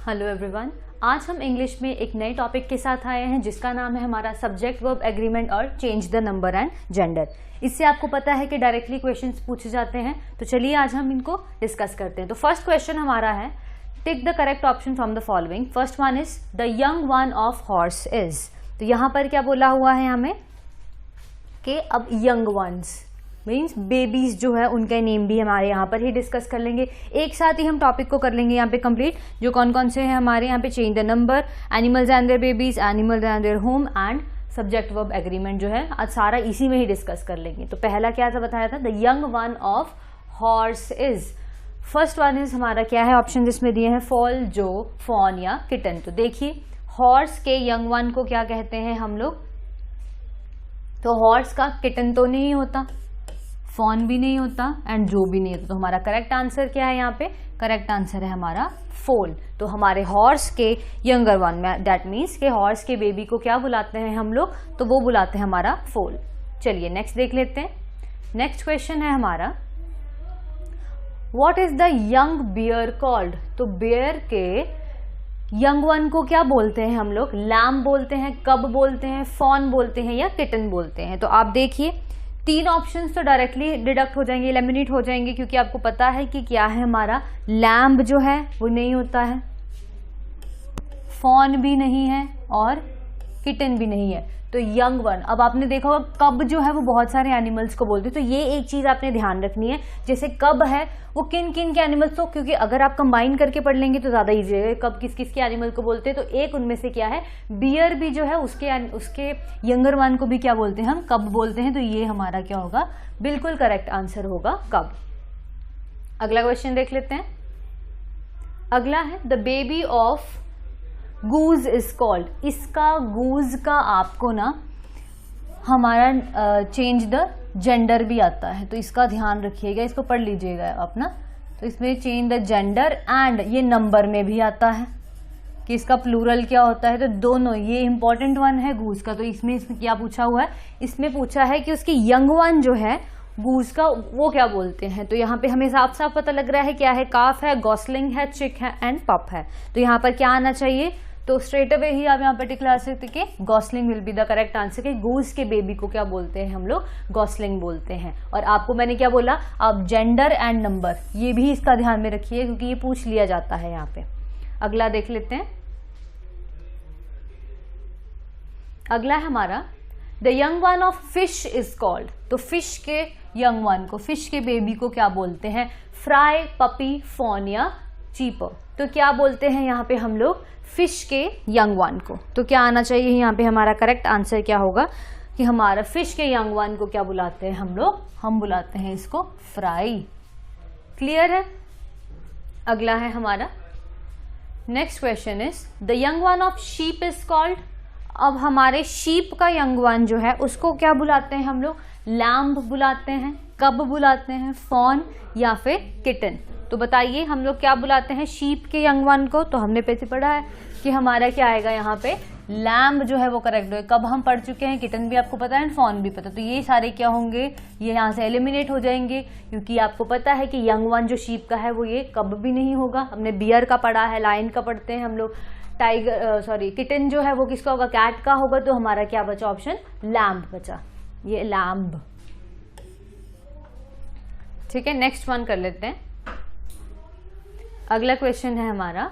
Hello everyone, आज हम English में एक नए टॉपिक के साथ आए हैं जिसका नाम है हमारा सब्जेक्ट वर्ब एग्रीमेंट और change the number and gender. इससे आपको पता है कि डायरेक्टली क्वेश्चंस पूछे जाते हैं, तो चलिए आज हम इनको डिस्कस करते हैं। तो फर्स्ट क्वेश्चन हमारा है, tick the correct option from the following. First one is the young one of horse is. तो यहाँ पर क्या बोला हुआ है हमें कि अब यंग वंस मीन्स बेबीज जो है उनका नेम भी हमारे यहाँ पर ही डिस्कस कर लेंगे। एक साथ ही हम टॉपिक को कर लेंगे यहाँ पे कंप्लीट, जो कौन कौन से हैं हमारे यहाँ पे। Change the number, animals and there babies, animals and their home and subject verb agreement जो है आज सारा इसी में ही डिस्कस कर लेंगे। तो पहला क्या था बताया था, the young one of horse is. First one is हमारा क्या है, ऑप्शन जिसमें दिए हैं फॉल, जो, फॉन या किटन। तो देखिए हॉर्स के यंग वन को क्या कहते हैं हम लोग, तो हॉर्स का किटन तो नहीं होता, फॉन भी नहीं होता एंड जो भी नहीं होता। तो हमारा करेक्ट आंसर क्या है यहाँ पे, करेक्ट आंसर है हमारा फोल। तो हमारे हॉर्स के यंगर वन में दैट मीन्स के हॉर्स के बेबी को क्या बुलाते हैं हम लोग, तो वो बुलाते हैं हमारा फोल। चलिए नेक्स्ट देख लेते हैं। नेक्स्ट क्वेश्चन है हमारा, what is the young bear called. तो बियर के यंग वन को क्या बोलते हैं हम लोग, लैम बोलते हैं, कब बोलते हैं, फॉन बोलते हैं या किटन बोलते हैं। तो आप देखिए तीन ऑप्शंस तो डायरेक्टली डिडक्ट हो जाएंगे, एलिमिनेट हो जाएंगे, क्योंकि आपको पता है कि क्या है हमारा, लैम्ब जो है वो नहीं होता है, फॉन भी नहीं है और किटन भी नहीं है। तो यंग वन, अब आपने देखा होगा कब जो है वो बहुत सारे एनिमल्स को बोलते हैं। तो ये एक चीज आपने ध्यान रखनी है, जैसे कब है वो किन किन के एनिमल्स को, क्योंकि अगर आप कंबाइन करके पढ़ लेंगे तो ज्यादा इजी है, कब किस किस के एनिमल को बोलते हैं। तो एक उनमें से क्या है, बियर भी जो है उसके यंगर वन को भी क्या बोलते हैं हम, कब बोलते हैं। तो ये हमारा क्या होगा, बिल्कुल करेक्ट आंसर होगा कब। अगला क्वेश्चन देख लेते हैं। अगला है, the baby of goose is called. इसका गूज का आपको ना हमारा चेंज द जेंडर भी आता है, तो इसका ध्यान रखिएगा, इसको पढ़ लीजिएगा आप ना। तो इसमें चेंज द जेंडर एंड ये नंबर में भी आता है कि इसका प्लूरल क्या होता है। तो दोनों ये इंपॉर्टेंट वन है गूज का। तो इसमें क्या पूछा हुआ है, इसमें पूछा है कि उसकी यंग वन जो है गूज का वो क्या बोलते हैं। तो यहाँ पे हमें साफ साफ पता लग रहा है क्या है, काफ है, गॉसलिंग है, चिक है एंड पप है। तो यहाँ पर क्या आना चाहिए, तो स्ट्रेट अवे ही आप यहाँ पर टिक लगा सकते कि Gosling will be the correct answer. कि गूज के बेबी को क्या बोलते हैं हम लोग, गॉसलिंग बोलते हैं। और आपको मैंने क्या बोला, आप जेंडर एंड नंबर ये भी इसका ध्यान में रखिए, क्योंकि ये पूछ लिया जाता है यहाँ पे। अगला देख लेते हैं। अगला है हमारा, the young one of fish is called. तो फिश के यंग वन को, फिश के बेबी को क्या बोलते हैं, फ्राई, पपी, फॉन या चीपर। तो क्या बोलते हैं यहाँ पे हम लोग, फिश के यंग वन को। तो क्या आना चाहिए यहाँ पे, हमारा करेक्ट आंसर क्या होगा कि हमारा फिश के यंग वन को क्या बुलाते हैं हम लोग, हम बुलाते हैं इसको फ्राई। क्लियर है। अगला है हमारा, next question is, the young one of sheep is called. अब हमारे शीप का यंग वन जो है उसको क्या बुलाते हैं हम लोग, लैम्ब बुलाते हैं, कब बुलाते हैं, फॉन या फिर किटन। तो बताइए हम लोग क्या बुलाते हैं शीप के यंग वन को। तो हमने पहले पढ़ा है कि हमारा क्या आएगा यहाँ पे, लैम्ब जो है वो करेक्ट है। कब हम पढ़ चुके हैं, किटन भी आपको पता है, फॉन भी पता। तो ये सारे क्या होंगे, ये यहाँ से एलिमिनेट हो जाएंगे, क्योंकि आपको पता है कि यंग वन जो शीप का है वो ये कब भी नहीं होगा। हमने बियर का पढ़ा है, लायन का पढ़ते हैं हम लोग, टाइगर किटन जो है वो किसका होगा, कैट का होगा। तो हमारा क्या बचा, ऑप्शन लैम्ब बचा, ये लैम्ब। ठीक है, नेक्स्ट वन कर लेते हैं। अगला क्वेश्चन है हमारा,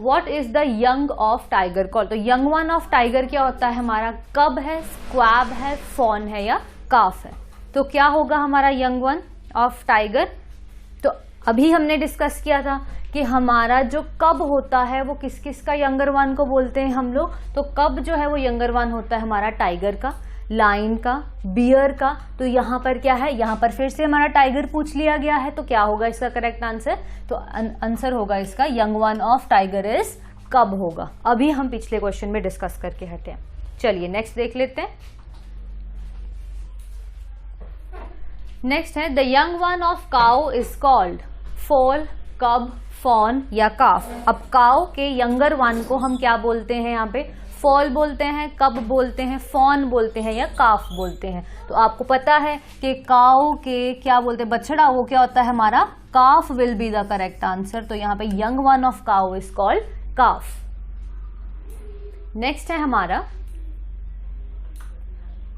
what is the young of tiger call. तो यंग वन ऑफ टाइगर क्या होता है हमारा, कब है, स्क्वैब है, फॉन है या काफ है। तो क्या होगा हमारा यंग वन ऑफ टाइगर। तो अभी हमने डिस्कस किया था कि हमारा जो कब होता है वो किस किस का यंगर वन को बोलते हैं हम लोग। तो कब जो है वो यंगर वन होता है हमारा टाइगर का, लाइन का, बियर का। तो यहाँ पर क्या है, यहाँ पर फिर से हमारा टाइगर पूछ लिया गया है। तो क्या होगा इसका करेक्ट आंसर, तो आंसर होगा इसका young one of tiger is कब होगा। अभी हम पिछले क्वेश्चन में डिस्कस करके हटे हैं। चलिए नेक्स्ट देख लेते हैं। नेक्स्ट है, the young one of cow is called फोल, कब, फॉन या काफ। अब काउ के यंगर वन को हम क्या बोलते हैं यहाँ पे, फॉल बोलते हैं, कब बोलते हैं, फॉन बोलते हैं या काफ बोलते हैं। तो आपको पता है कि काऊ के क्या बोलते हैं, बछड़ा, वो क्या होता है हमारा calf will be the correct answer. तो यहाँ पे young one of cow is called calf. Next है हमारा,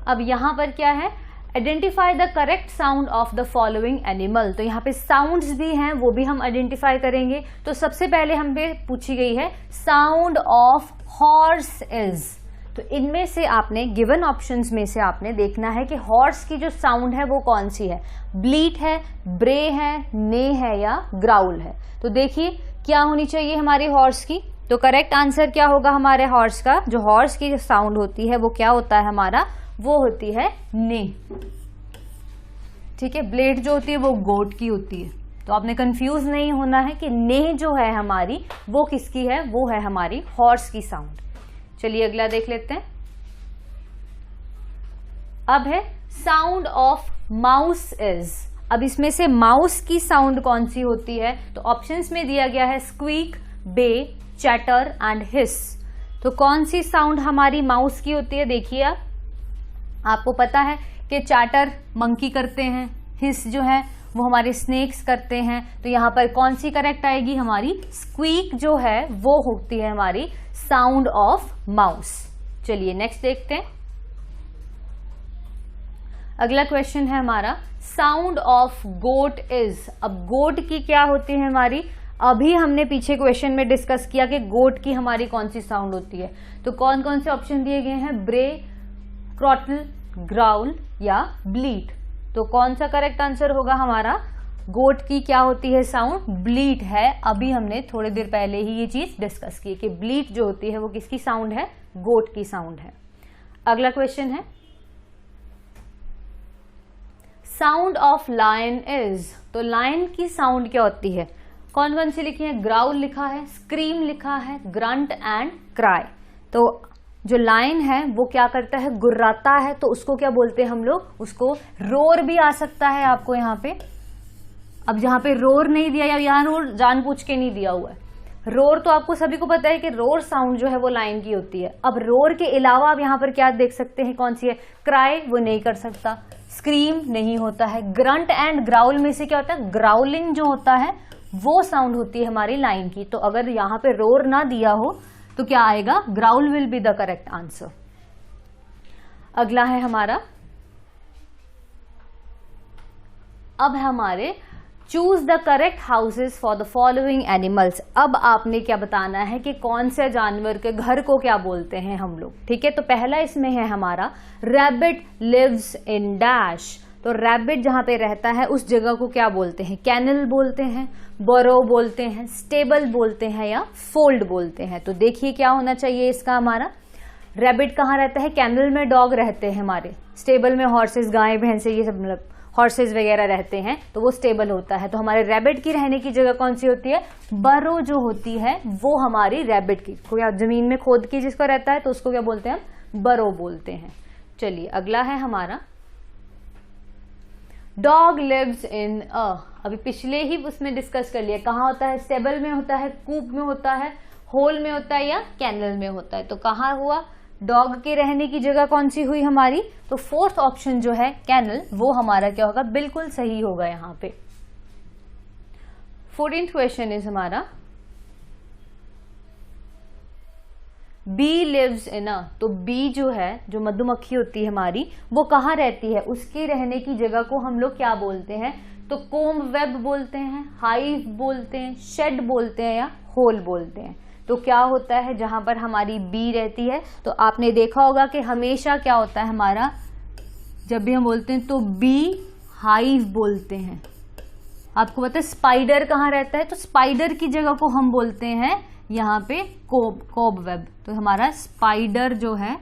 अब यहां पर क्या है, identify the correct sound of the following animal. तो यहाँ पे साउंड्स भी हैं, वो भी हम आइडेंटिफाई करेंगे। तो सबसे पहले हम पे पूछी गई है साउंड ऑफ हॉर्स इज। तो इनमें से आपने गिवन ऑप्शंस में से आपने देखना है कि हॉर्स की जो साउंड है वो कौन सी है, ब्लीट है, ब्रे है, ने है या ग्राउल है। तो देखिए क्या होनी चाहिए हमारी हॉर्स की। तो करेक्ट आंसर क्या होगा हमारे हॉर्स का, जो हॉर्स की साउंड होती है वो क्या होता है हमारा, वो होती है ने। ठीक है, ब्लेड जो होती है वो गोट की होती है। तो आपने कंफ्यूज नहीं होना है कि ने जो है हमारी वो किसकी है, वो है हमारी हॉर्स की साउंड। चलिए अगला देख लेते हैं। अब है साउंड ऑफ माउस इज। अब इसमें से माउस की साउंड कौन सी होती है, तो ऑप्शंस में दिया गया है स्क्वीक, बे, चैटर एंड हिस। तो कौन सी साउंड हमारी माउस की होती है, देखिए आपको पता है कि चैटर मंकी करते हैं, हिस जो है वो हमारे स्नेक्स करते हैं। तो यहाँ पर कौन सी करेक्ट आएगी, हमारी स्क्वीक जो है वो होती है हमारी साउंड ऑफ माउस। चलिए नेक्स्ट देखते हैं। अगला क्वेश्चन है हमारा साउंड ऑफ गोट इज। अब गोट की क्या होती है हमारी, अभी हमने पीछे क्वेश्चन में डिस्कस किया कि गोट की हमारी कौन सी साउंड होती है। तो कौन कौन से ऑप्शन दिए गए हैं, ब्रे, क्रॉटल, ग्राउल या ब्लीट। तो कौन सा करेक्ट आंसर होगा हमारा, गोट की क्या होती है साउंड, ब्लीट है। अभी हमने थोड़ी देर पहले ही ये चीज डिस्कस की कि ब्लीट जो होती है वो किसकी साउंड है, गोट की साउंड है। अगला क्वेश्चन है साउंड ऑफ लायन इज। तो लायन की साउंड क्या होती है, कौन कौन सी लिखी है, ग्राउल लिखा है, स्क्रीम लिखा है, ग्रंट एंड क्राई। तो जो लायन है वो क्या करता है, गुर्राता है। तो उसको क्या बोलते हैं हम लोग, उसको रोर भी आ सकता है आपको यहाँ पे। अब यहाँ पे रोर नहीं दिया, या यहाँ रोर जानबूझ के नहीं दिया हुआ है। रोर तो आपको सभी को पता है कि रोर साउंड जो है वो लायन की होती है। अब रोर के अलावा आप यहाँ पर क्या देख सकते हैं, कौन सी है, क्राई वो नहीं कर सकता, स्क्रीम नहीं होता है, ग्रंट एंड ग्राउल में से क्या होता है, ग्राउलिंग जो होता है वो साउंड होती है हमारी लाइन की। तो अगर यहाँ पे रोर ना दिया हो तो क्या आएगा, growl will be the correct answer. अगला है हमारा, अब हमारे choose the correct houses for the following animals. अब आपने क्या बताना है कि कौन से जानवर के घर को क्या बोलते हैं हम लोग। ठीक है, तो पहला इसमें है हमारा रैबिट लिव्स इन डैश। तो रैबिट जहां पे रहता है उस जगह को क्या बोलते हैं, कैनल बोलते हैं, बरो बोलते हैं, स्टेबल बोलते हैं या फोल्ड बोलते हैं। तो देखिए क्या होना चाहिए इसका हमारा, रैबिट कहाँ रहता है, कैनल में डॉग रहते हैं हमारे, स्टेबल में हॉर्सेस, गाय भैंसे, ये सब मतलब हॉर्सेस वगैरह रहते हैं, तो वो स्टेबल होता है। तो हमारे रैबिट की रहने की जगह कौन सी होती है, बरो जो होती है वो हमारी रैबिट की, कोई जमीन में खोद के जिसको रहता है तो उसको क्या बोलते हैं, बरो बोलते हैं। चलिए अगला है हमारा डॉग लिव्स इन अ। अभी पिछले ही उसमें डिस्कस कर लिया, कहाँ होता है, स्टेबल में होता है, कूप में होता है, होल में होता है या कैनल में होता है। तो कहाँ हुआ, डॉग के रहने की जगह कौन सी हुई हमारी, तो फोर्थ ऑप्शन जो है कैनल, वो हमारा क्या होगा, बिल्कुल सही होगा यहाँ पे। 14th क्वेश्चन इज हमारा बी लिव्स इन अ। तो बी जो है, जो मधुमक्खी होती है हमारी, वो कहाँ रहती है, उसके रहने की जगह को हम लोग क्या बोलते हैं, तो कोम्ब वेब बोलते हैं, हाइव बोलते हैं, शेड बोलते हैं या होल बोलते हैं। तो क्या होता है जहां पर हमारी बी रहती है, तो आपने देखा होगा कि हमेशा क्या होता है हमारा, जब भी हम बोलते हैं तो बी हाइव बोलते हैं। आपको पता है स्पाइडर कहाँ रहता है, तो स्पाइडर की जगह को हम बोलते हैं यहाँ पे कोब वेब। तो हमारा स्पाइडर जो है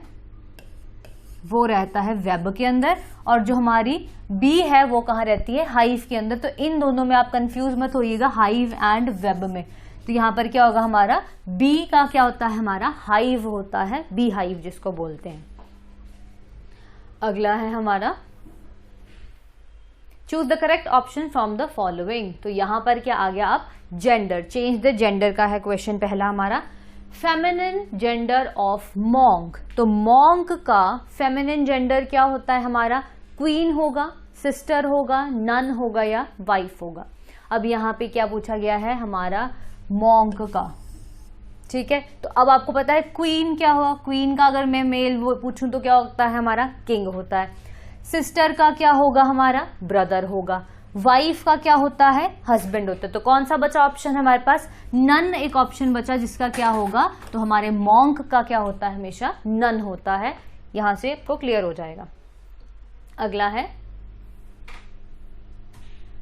वो रहता है वेब के अंदर, और जो हमारी बी है वो कहाँ रहती है, हाइव के अंदर। तो इन दोनों में आप कंफ्यूज मत होइएगा, हाइव एंड वेब में। तो यहाँ पर क्या होगा हमारा, बी का क्या होता है हमारा, हाइव होता है, बी हाइव जिसको बोलते हैं। अगला है हमारा choose the correct option from the following. तो यहां पर क्या आ गया, आप जेंडर, चेंज द जेंडर का है क्वेश्चन पहला हमारा। फेमिनिन जेंडर ऑफ मॉन्क, तो मॉन्क का फेमिनिन जेंडर क्या होता है हमारा? क्वीन होगा, सिस्टर होगा, नन होगा या वाइफ होगा। अब यहाँ पे क्या पूछा गया है हमारा? मॉन्क का, ठीक है। तो अब आपको पता है क्वीन क्या हुआ? क्वीन का अगर मैं मेल वो पूछूं तो क्या होता है हमारा? किंग होता है। सिस्टर का क्या होगा हमारा? ब्रदर होगा। वाइफ का क्या होता है? हस्बैंड होता है। तो कौन सा बचा ऑप्शन हमारे पास? नन एक ऑप्शन बचा, जिसका क्या होगा? तो हमारे मॉन्क का क्या होता है? हमेशा नन होता है। यहां से आपको क्लियर हो जाएगा। अगला है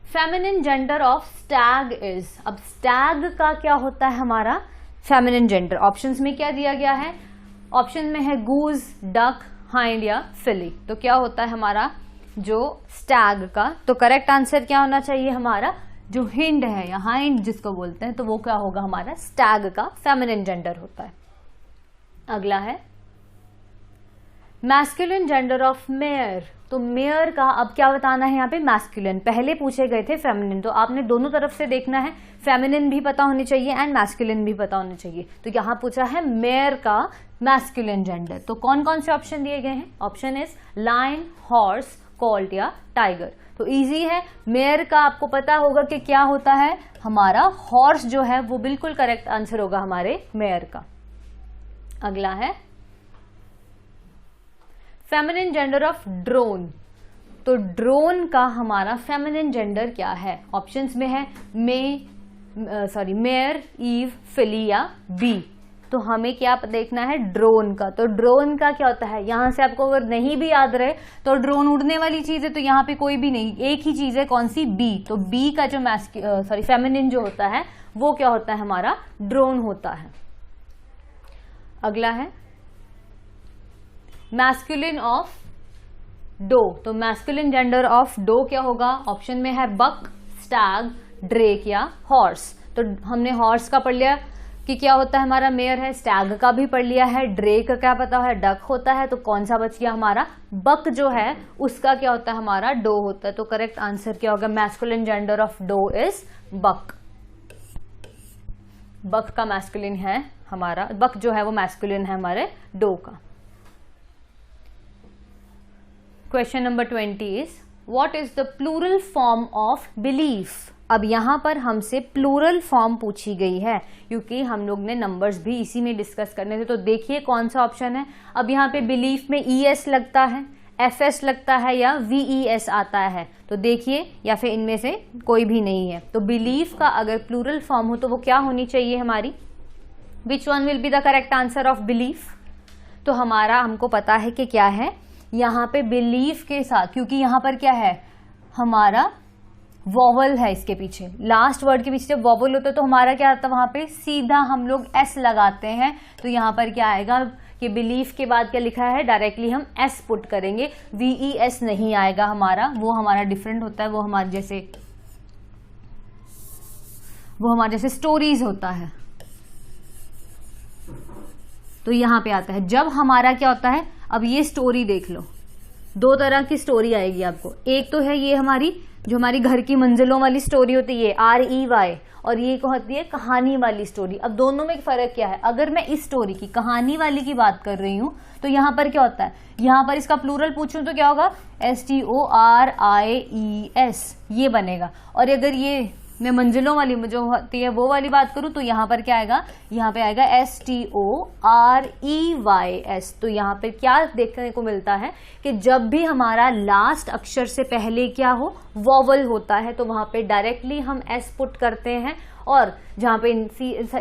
feminine gender of Stag is. अब स्टैग का क्या होता है हमारा फेमिनिन जेंडर? ऑप्शंस में क्या दिया गया है? ऑप्शन में है गूज, डक, हाइंड या फिली। तो क्या होता है हमारा जो स्टैग का? तो करेक्ट आंसर क्या होना चाहिए हमारा? जो हिंड है या हाइंड जिसको बोलते हैं, तो वो क्या होगा हमारा? स्टैग का फेमिनिन जेंडर होता है। अगला है मैस्कुलिन जेंडर ऑफ मेयर। तो मेयर का अब क्या बताना है यहाँ पे? मैस्कुलिन। पहले पूछे गए थे फेमिनिन, तो आपने दोनों तरफ से देखना है, फेमिनिन भी पता होनी चाहिए एंड मैस्कुलिन भी पता होनी चाहिए। तो यहाँ पूछा है मेयर का मैस्कुलिन जेंडर। तो कौन कौन से ऑप्शन दिए गए हैं? Option is lion, horse, colt या टाइगर। तो इजी है, मेयर का आपको पता होगा कि क्या होता है हमारा? हॉर्स जो है वो बिल्कुल करेक्ट आंसर होगा हमारे मेयर का। अगला है फेमिनिन जेंडर ऑफ ड्रोन। तो ड्रोन का हमारा फेमिनिन जेंडर क्या है? ऑप्शंस में है मेयर, ईव, फिली या बी। तो हमें क्या देखना है? ड्रोन का। तो ड्रोन का क्या होता है? यहां से आपको अगर नहीं भी याद रहे तो ड्रोन उड़ने वाली चीज है, तो यहाँ पे कोई भी नहीं, एक ही चीज है, कौन सी? बी। तो बी का जो फेमिनिन जो होता है वो क्या होता है हमारा? ड्रोन होता है। अगला है मैस्कुलिन ऑफ डो। तो मैस्कुलिन जेंडर ऑफ डो क्या होगा? ऑप्शन में है बक, स्टैग, ड्रेक या हॉर्स। तो हमने हॉर्स का पढ़ लिया कि क्या होता है हमारा? मेयर है। स्टैग का भी पढ़ लिया है। ड्रेक का क्या पता है? डक होता है। तो कौन सा बच गया हमारा? बक जो है उसका क्या होता है हमारा? डो होता है। तो करेक्ट आंसर क्या होगा? Masculine gender of doe is buck. Buck का मैस्कुलिन है हमारा, बक जो है वो मैस्कुलिन है हमारे डो का। Question number 20 is what is the plural form of belief. अब यहां पर हमसे प्लूरल फॉर्म पूछी गई है, क्योंकि हम लोग ने नंबर्स भी इसी में डिस्कस करने थे। तो देखिए कौन सा ऑप्शन है। अब यहाँ पे बिलीफ में ES लगता है, FS लगता है या VES आता है। तो देखिए, या फिर इनमें से कोई भी नहीं है। तो बिलीफ का अगर प्लूरल फॉर्म हो तो वो क्या होनी चाहिए हमारी? Which one will be the correct answer of belief? तो हमारा हमको पता है कि क्या है यहाँ पे बिलीफ के साथ, क्योंकि यहाँ पर क्या है हमारा? वॉवल है इसके पीछे, लास्ट वर्ड के पीछे जब वॉवल होता है तो हमारा क्या आता है वहां पे? सीधा हम लोग S लगाते हैं। तो यहाँ पर क्या आएगा कि बिलीफ के बाद क्या लिखा है? डायरेक्टली हम S पुट करेंगे, VES नहीं आएगा हमारा, वो हमारा डिफरेंट होता है। वो हमारे जैसे स्टोरीज होता है, तो यहाँ पे आता है। जब हमारा क्या होता है? अब ये स्टोरी देख लो, दो तरह की स्टोरी आएगी आपको। एक तो है ये हमारी जो हमारी घर की मंजिलों वाली स्टोरी होती है, REY, और ये होती है कहानी वाली स्टोरी। अब दोनों में फर्क क्या है? अगर मैं इस स्टोरी की कहानी वाली की बात कर रही हूं तो यहाँ पर क्या होता है? यहाँ पर इसका प्लूरल पूछूं तो क्या होगा? STORIES ये बनेगा। और अगर ये मैं मंजिलों वाली जो होती है वो वाली बात करूं तो यहाँ पर क्या आएगा? यहाँ पे आएगा STOREYS। तो यहाँ पे क्या देखने को मिलता है कि जब भी हमारा लास्ट अक्षर से पहले क्या हो? वॉवल होता है, तो वहां पे डायरेक्टली हम S पुट करते हैं, और जहां पे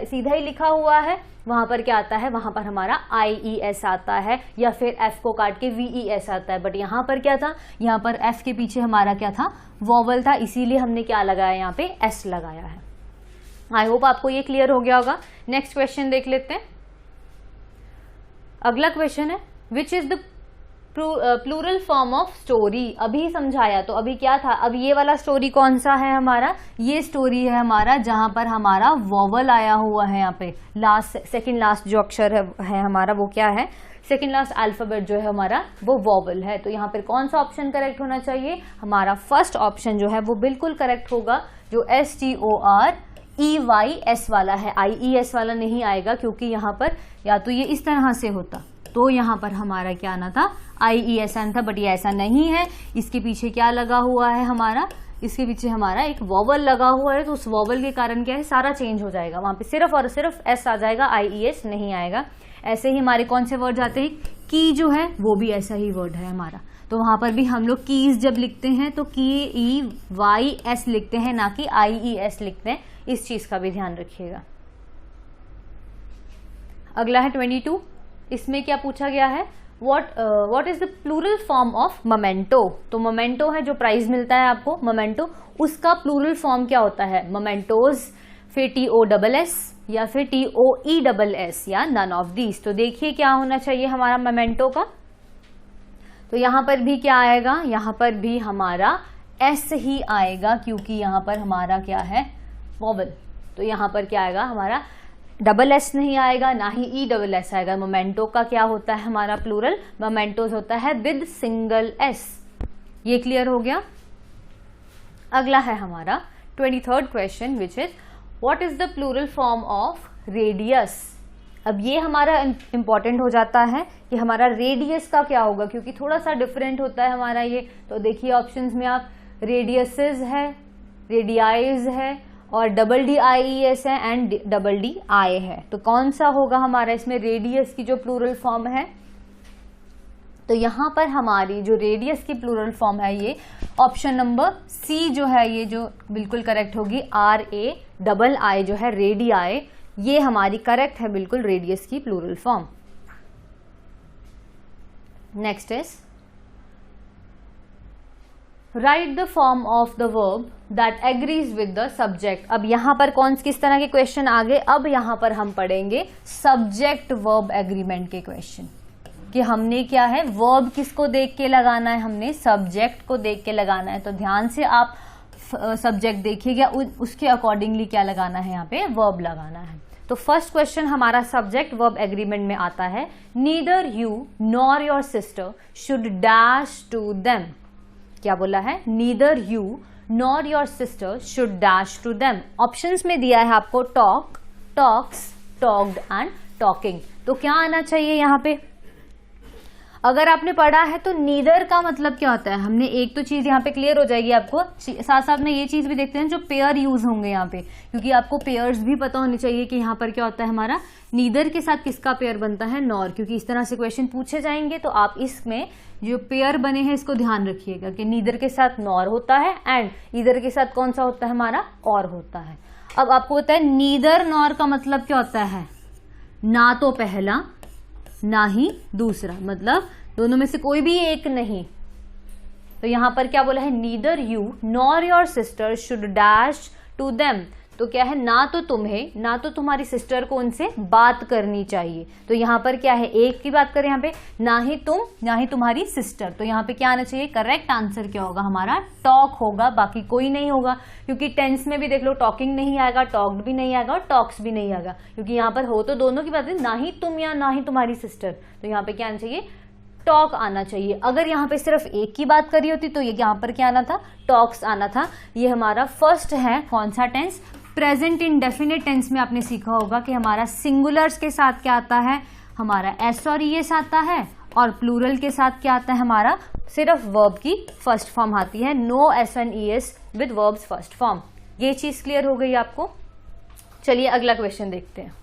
सीधा ही लिखा हुआ है वहां पर क्या आता है? वहां पर हमारा IES आता है, या फिर F को काट के VES आता है। बट यहाँ पर क्या था? यहाँ पर F के पीछे हमारा क्या था? वॉवल था, इसीलिए हमने क्या लगाया? यहाँ पे S लगाया है। आई होप आपको ये क्लियर हो गया होगा। नेक्स्ट क्वेश्चन देख लेते हैं। अगला क्वेश्चन है which is the plural form of story. अभी समझाया, तो अभी क्या था? अब ये वाला स्टोरी कौन सा है हमारा? ये स्टोरी है हमारा जहां पर हमारा वॉवल आया हुआ है। यहाँ पे लास्ट, सेकंड लास्ट जो अक्षर है हमारा वो क्या है? सेकंड लास्ट अल्फाबेट जो है हमारा वो वॉवल है। तो यहाँ पर कौन सा ऑप्शन करेक्ट होना चाहिए? हमारा फर्स्ट ऑप्शन जो है वो बिल्कुल करेक्ट होगा, जो EYS वाला है, IES वाला नहीं आएगा, क्योंकि यहाँ पर या तो ये इस तरह से होता तो यहाँ पर हमारा क्या आना था, IES आना था, बट ये ऐसा नहीं है। इसके पीछे क्या लगा हुआ है हमारा, इसके पीछे हमारा एक वॉवल लगा हुआ है, तो उस वॉवल के कारण क्या है, सारा चेंज हो जाएगा, वहां पे सिर्फ और सिर्फ S आ जाएगा, IES नहीं आएगा। ऐसे ही हमारे कौन से वर्ड आते हैं, की जो है वो भी ऐसा ही वर्ड है हमारा, तो वहां पर भी हम लोग कीज जब लिखते हैं तो KEYS लिखते हैं, ना कि IES लिखते हैं। इस चीज का भी ध्यान रखिएगा। अगला है 22। इसमें क्या पूछा गया है, what is the plural form of memento. तो मोमेंटो है जो प्राइज मिलता है आपको, मोमेंटो, उसका प्लूरल फॉर्म क्या होता है, मोमेंटोज, फिर TOSS या फिर TOESS या नन ऑफ दीज। तो देखिए क्या होना चाहिए हमारा मोमेंटो का, तो यहां पर भी क्या आएगा, यहां पर भी हमारा S ही आएगा, क्योंकि यहां पर हमारा क्या है, वॉवल। तो यहां पर क्या आएगा हमारा, SS नहीं आएगा, ना ही ESS आएगा। मोमेंटो का क्या होता है हमारा प्लूरल, मोमेंटोज होता है विद सिंगल S। ये क्लियर हो गया। अगला है हमारा 23rd question, which is what is the plural form of radius. अब ये हमारा इंपॉर्टेंट हो जाता है कि हमारा रेडियस का क्या होगा, क्योंकि थोड़ा सा डिफरेंट होता है हमारा ये। तो देखिए ऑप्शंस में आप रेडियसेस है, रेडियाइज है, और DDIES है एंड DDI है। तो कौन सा होगा हमारा इसमें रेडियस की जो प्लूरल फॉर्म है, तो यहां पर हमारी जो रेडियस की प्लूरल फॉर्म है ये ऑप्शन नंबर C जो है, ये जो बिल्कुल करेक्ट होगी, RAII जो है रेडियाई, ये हमारी करेक्ट है बिल्कुल रेडियस की plural form. Next is write the form of the verb that agrees with the subject. अब यहां पर किस तरह के क्वेश्चन आ गए, अब यहां पर हम पढ़ेंगे सब्जेक्ट वर्ब एग्रीमेंट के क्वेश्चन, कि हमने क्या है, वर्ब किसको देख के लगाना है, हमने सब्जेक्ट को देख के लगाना है। तो ध्यान से आप सब्जेक्ट देखिएगा, उसके अकॉर्डिंगली क्या लगाना है, यहाँ पे वर्ब लगाना है। तो फर्स्ट क्वेश्चन हमारा सब्जेक्ट वर्ब एग्रीमेंट में आता है, neither you nor your sister should dash to them. क्या बोला है, neither you nor your sister should dash to them. Options में दिया है आपको talk, talks, talked and talking. तो क्या आना चाहिए यहाँ पे, अगर आपने पढ़ा है तो नीदर का मतलब क्या होता है, हमने एक तो चीज यहाँ पे क्लियर हो जाएगी आपको, साथ साथ में ये चीज भी देखते हैं जो पेयर यूज होंगे यहाँ पे, क्योंकि आपको पेयर्स भी पता होनी चाहिए कि यहाँ पर क्या होता है हमारा, नीदर के साथ किसका पेयर बनता है, नॉर, क्योंकि इस तरह से क्वेश्चन पूछे जाएंगे। तो आप इसमें जो पेयर बने हैं इसको ध्यान रखिएगा कि नीदर के साथ नॉर होता है एंड ईदर के साथ कौन सा होता है हमारा, और होता है। अब आपको पता है नीदर नॉर का मतलब क्या होता है, ना तो पहला ना ही दूसरा, मतलब दोनों में से कोई भी एक नहीं। तो यहां पर क्या बोला है, neither you nor your sister should dash to them. तो क्या है, ना तो तुम्हें ना तो तुम्हारी सिस्टर को उनसे बात करनी चाहिए। तो यहाँ पर क्या है, एक की बात करें यहाँ पे, ना ही तुम ना ही तुम्हारी सिस्टर। तो यहाँ पे क्या आना चाहिए, करेक्ट आंसर क्या होगा हमारा, टॉक होगा, बाकी कोई नहीं होगा। क्योंकि टेंस में भी देख लो टॉकिंग नहीं आएगा, टॉक्ड भी नहीं आएगा और टॉक्स भी नहीं आएगा, क्योंकि यहाँ पर हो तो दोनों की बात है, ना ही तुम या ना ही तुम्हारी सिस्टर। तो यहाँ पे क्या आना चाहिए, टॉक आना चाहिए। अगर यहाँ पे सिर्फ एक की बात करी होती तो ये यहाँ पर क्या आना था, टॉक्स आना था। ये हमारा फर्स्ट है कौन सा टेंस, प्रेजेंट इंडेफिनिट टेंस में आपने सीखा होगा कि हमारा सिंगुलर्स के साथ क्या आता है, हमारा एस और ईएस आता है, और प्लूरल के साथ क्या आता है हमारा, सिर्फ वर्ब की फर्स्ट फॉर्म आती है, no S and ES with verbs first form. ये चीज क्लियर हो गई आपको। चलिए अगला क्वेश्चन देखते हैं।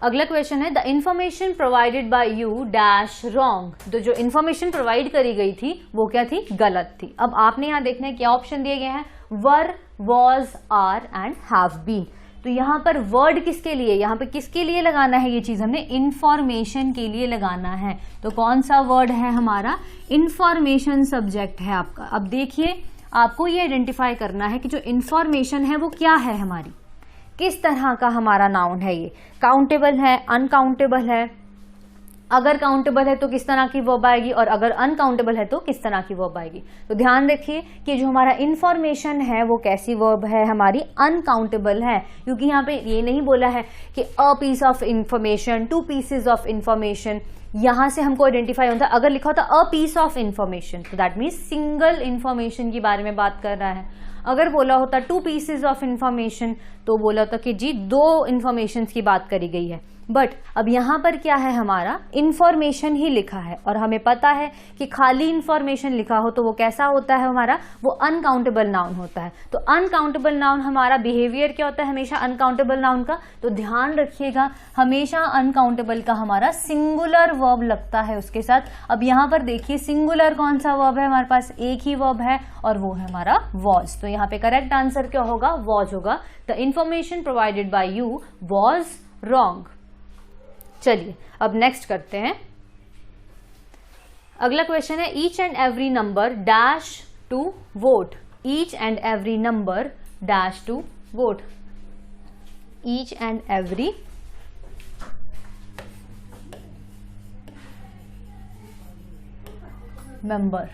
अगला क्वेश्चन है, the information provided by you dash wrong. तो जो इंफॉर्मेशन प्रोवाइड करी गई थी वो क्या थी, गलत थी। अब आपने यहाँ देखना है क्या ऑप्शन दिए गए हैं, were, was, are and have been. तो यहाँ पर वर्ड किसके लिए, यहाँ पे किसके लिए लगाना है, ये चीज हमने इंफॉर्मेशन के लिए लगाना है। तो कौन सा वर्ड है हमारा, इंफॉर्मेशन सब्जेक्ट है आपका। अब देखिए आपको ये आइडेंटिफाई करना है कि जो इंफॉर्मेशन है वो क्या है हमारी, किस तरह का हमारा नाउन है, ये काउंटेबल है, अनकाउंटेबल है। अगर काउंटेबल है तो किस तरह की वर्ब आएगी, और अगर अनकाउंटेबल है तो किस तरह की वर्ब आएगी। तो ध्यान रखिए कि जो हमारा इंफॉर्मेशन है वो कैसी वर्ब है हमारी, अनकाउंटेबल है। क्योंकि यहाँ पे ये नहीं बोला है कि a piece of information, two pieces of information, यहां से हमको आइडेंटिफाई होता है। अगर लिखा होता अ पीस ऑफ इंफॉर्मेशन तो दैट मीन्स सिंगल इंफॉर्मेशन के बारे में बात कर रहा है। अगर बोला होता 2 pieces ऑफ इंफॉर्मेशन तो बोला होता कि जी 2 इंफॉर्मेशन की बात करी गई है, बट अब यहाँ पर क्या है, हमारा इंफॉर्मेशन ही लिखा है और हमें पता है कि खाली इंफॉर्मेशन लिखा हो तो वो कैसा होता है हमारा, वो अनकाउंटेबल नाउन होता है। तो अनकाउंटेबल नाउन हमारा बिहेवियर क्या होता है हमेशा अनकाउंटेबल नाउन का, तो ध्यान रखिएगा हमेशा अनकाउंटेबल का हमारा सिंगुलर वर्ब लगता है उसके साथ। अब यहाँ पर देखिए सिंगुलर कौन सा वर्ब है, हमारे पास एक ही वर्ब है और वो है हमारा वॉज। तो यहाँ पे करेक्ट आंसर क्या होगा, वॉज होगा। The information provided by you was wrong. चलिए अब नेक्स्ट करते हैं। अगला क्वेश्चन है each and every number dash to vote. Each and every number dash to vote. Each and every member,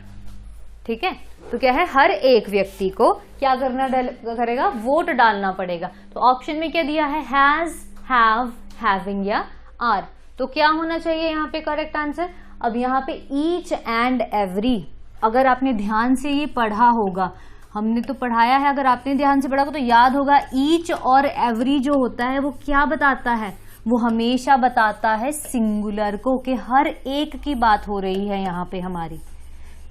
ठीक है। तो क्या है, हर एक व्यक्ति को क्या करना करेगा, वोट डालना पड़ेगा। तो ऑप्शन में क्या दिया है, हैज, हैव, हैविंग या आर। तो क्या होना चाहिए यहाँ पे करेक्ट आंसर। अब यहाँ पे ईच एंड एवरी, अगर आपने ध्यान से ये पढ़ा होगा, हमने तो पढ़ाया है, अगर आपने ध्यान से पढ़ा होगा तो याद होगा ईच और एवरी जो होता है वो क्या बताता है, वो हमेशा बताता है सिंगुलर को, कि हर एक की बात हो रही है यहाँ पे हमारी।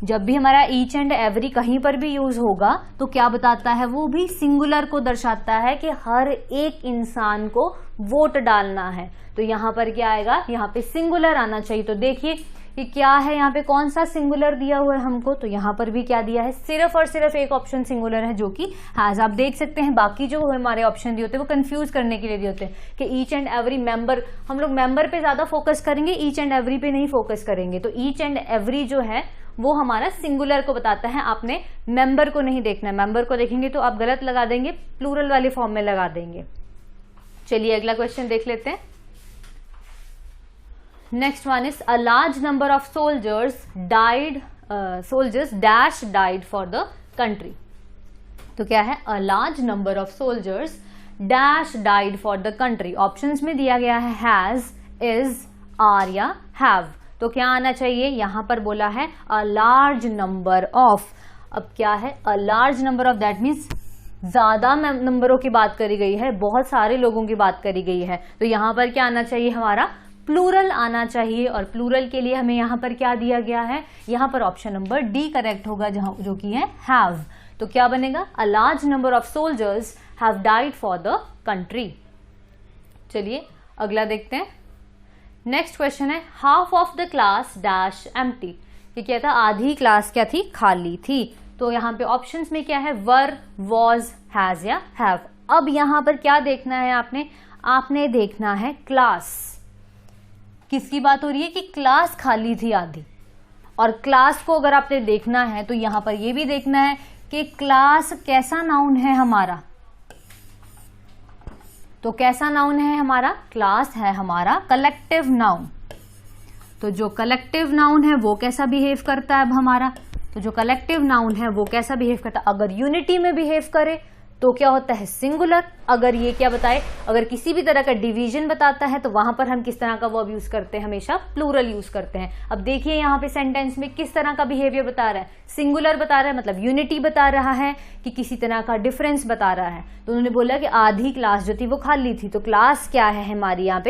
जब भी हमारा ईच एंड एवरी कहीं पर भी यूज होगा तो क्या बताता है, वो भी सिंगुलर को दर्शाता है कि हर एक इंसान को वोट डालना है। तो यहाँ पर क्या आएगा, यहाँ पे सिंगुलर आना चाहिए। तो देखिए कि क्या है, यहाँ पे कौन सा सिंगुलर दिया हुआ है हमको, तो यहाँ पर भी क्या दिया है, सिर्फ और सिर्फ एक ऑप्शन सिंगुलर है जो कि हैज। आप देख सकते हैं बाकी जो हमारे ऑप्शन दिए होते हैं वो कंफ्यूज करने के लिए दिए होते हैं कि ईच एंड एवरी मेंबर, हम लोग मेंबर पे ज्यादा फोकस करेंगे, ईच एंड एवरी पे नहीं फोकस करेंगे। तो ईच एंड एवरी जो है वो हमारा सिंगुलर को बताता है, आपने मेंबर को नहीं देखना है। मेंबर को देखेंगे तो आप गलत लगा देंगे, प्लूरल वाले फॉर्म में लगा देंगे। चलिए अगला क्वेश्चन देख लेते हैं। Next one is a large number of soldiers died, soldiers dash died for the country. तो क्या है, a large number of soldiers dash died for the country. Options में दिया गया है हैज, इज, आर या हैव। तो क्या आना चाहिए, यहां पर बोला है अ लार्ज नंबर ऑफ। अब क्या है, a large number of, that means ज्यादा नंबरों की बात करी गई है, बहुत सारे लोगों की बात करी गई है। तो यहां पर क्या आना चाहिए, हमारा प्लूरल आना चाहिए। और प्लूरल के लिए हमें यहां पर क्या दिया गया है, यहां पर ऑप्शन नंबर डी करेक्ट होगा, जहां जो कि है हैव। तो क्या बनेगा, a large number of soldiers have died for the country. चलिए अगला देखते हैं। नेक्स्ट क्वेश्चन है half of the class dash empty. ये क्या था, आधी क्लास क्या थी, खाली थी। तो यहाँ पे ऑप्शंस में क्या है, वर, वॉज, हैज या हैव। अब यहाँ पर क्या देखना है आपने देखना है क्लास, किसकी बात हो रही है कि क्लास खाली थी आधी। और क्लास को अगर आपने देखना है तो यहाँ पर ये भी देखना है कि क्लास कैसा नाउन है हमारा। तो कैसा नाउन है हमारा, क्लास है हमारा कलेक्टिव नाउन। तो जो कलेक्टिव नाउन है वो कैसा बिहेव करता है अब हमारा, तो जो कलेक्टिव नाउन है वो कैसा बिहेव करता है, अगर यूनिटी में बिहेव करे तो क्या होता है, सिंगुलर। अगर ये क्या बताए, अगर किसी भी तरह का डिवीजन बताता है तो वहां पर हम किस तरह का वर्ब यूज करते हैं, हमेशा प्लूरल यूज करते हैं। अब देखिए यहाँ पे सेंटेंस में किस तरह का बिहेवियर बता रहा है, सिंगुलर बता रहा है, मतलब यूनिटी बता रहा है कि किसी तरह का डिफरेंस बता रहा है। तो उन्होंने बोला कि आधी क्लास जो थी वो खाली थी। तो क्लास क्या है हमारी यहाँ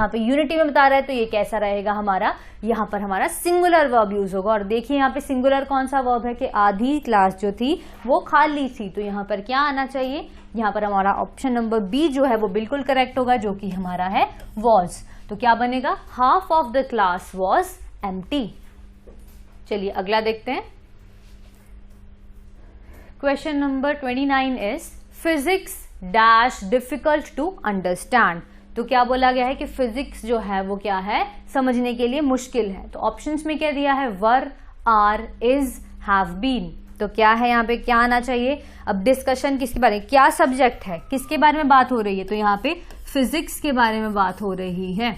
पे यूनिटी में बता रहा है, तो ये कैसा रहेगा हमारा, यहाँ पर हमारा सिंगुलर वर्ब यूज होगा। और देखिए यहाँ पे सिंगुलर कौन सा वर्ब है कि आधी क्लास जो थी वो खाली थी। तो यहाँ पर क्या आना चाहिए, यहाँ पर हमारा ऑप्शन नंबर बी जो है वो बिल्कुल करेक्ट होगा, जो कि हमारा है वॉज। तो क्या बनेगा, half of the class was empty. चलिए अगला देखते हैं। Question number 29 is physics dash difficult to understand. तो क्या बोला गया है कि फिजिक्स जो है वो क्या है, समझने के लिए मुश्किल है। तो ऑप्शंस में क्या दिया है, वर, आर, इज, हैव बीन। तो क्या है यहाँ पे, क्या आना चाहिए। अब डिस्कशन किसके बारे में, क्या सब्जेक्ट है, किसके बारे में बात हो रही है, तो यहाँ पे फिजिक्स के बारे में बात हो रही है।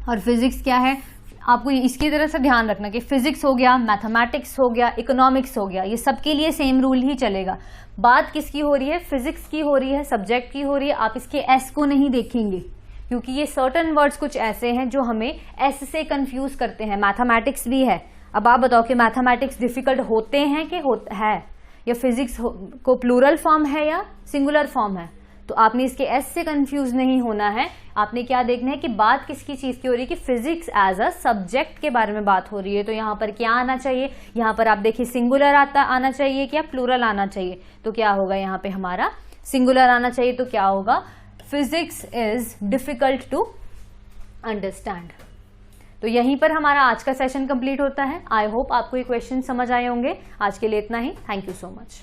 और फिजिक्स क्या है, आपको इसकी तरह से ध्यान रखना कि फिजिक्स हो गया, मैथमेटिक्स हो गया, इकोनॉमिक्स हो गया, ये सबके लिए सेम रूल ही चलेगा। बात किसकी हो रही है, फिजिक्स की हो रही है, सब्जेक्ट की हो रही है। आप इसके एस को नहीं देखेंगे क्योंकि ये सर्टन वर्ड्स कुछ ऐसे हैं जो हमें एस से कंफ्यूज करते हैं। मैथमेटिक्स भी है। अब आप बताओ कि मैथमेटिक्स डिफिकल्ट होते हैं कि है, या फिजिक्स को प्लूरल फॉर्म है या सिंगुलर फॉर्म है। तो आपने इसके एस से कंफ्यूज नहीं होना है। आपने क्या देखना है कि बात किसकी चीज की हो रही है कि फिजिक्स एज अ सब्जेक्ट के बारे में बात हो रही है। तो यहाँ पर क्या आना चाहिए, यहाँ पर आप देखिए सिंगुलर आना चाहिए क्या प्लूरल आना चाहिए। तो क्या होगा यहाँ पे हमारा सिंगुलर आना चाहिए। तो क्या होगा, physics is difficult to understand. तो यहीं पर हमारा आज का सेशन कंप्लीट होता है। आई होप आपको ये क्वेश्चन समझ आए होंगे। आज के लिए इतना ही। Thank you so much.